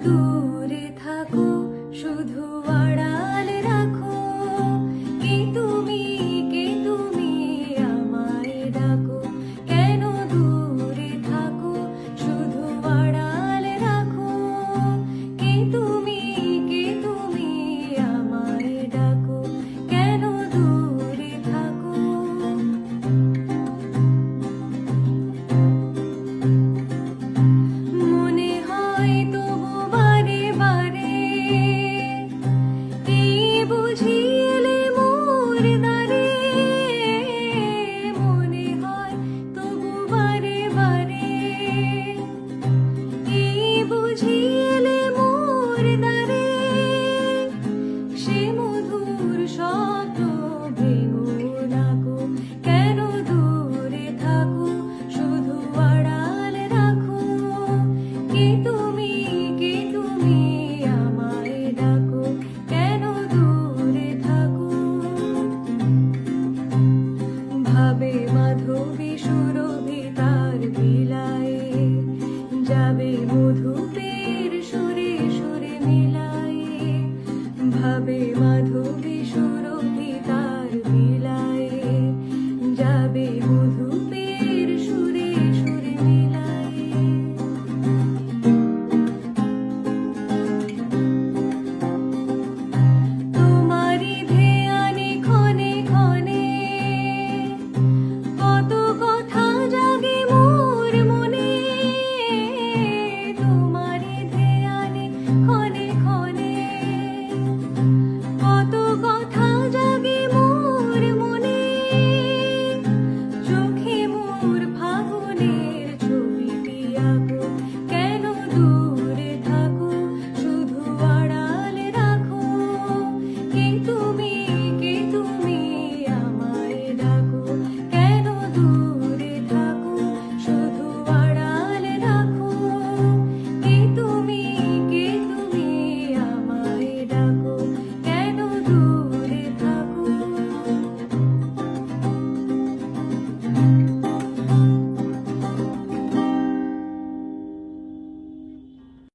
দূরে থাকো শুধু আড়াল রাখো, কে তুমি আমায় ডাকো, কেন দূরে থাকো শুধু আড়াল রাখো, কে তুমি আমায় ডাকো, কেন দূরে থাকো। মনে হয় তবু বারে বারে এই বুঝি এলে মোর দ্বারে, মনে হয় তবু বারে বারে এই বুঝি এলে মোর দ্বারে, সে মধুর শব্দ ভেঙো না গো, কেন দূরে থাকো শুধু আড়াল রাখো, কে তুমি আমায় ডাকো, কেন দূরে থাকো। ভাবে মাধবী সুরভি তার বিলায়ে, যাবে মধু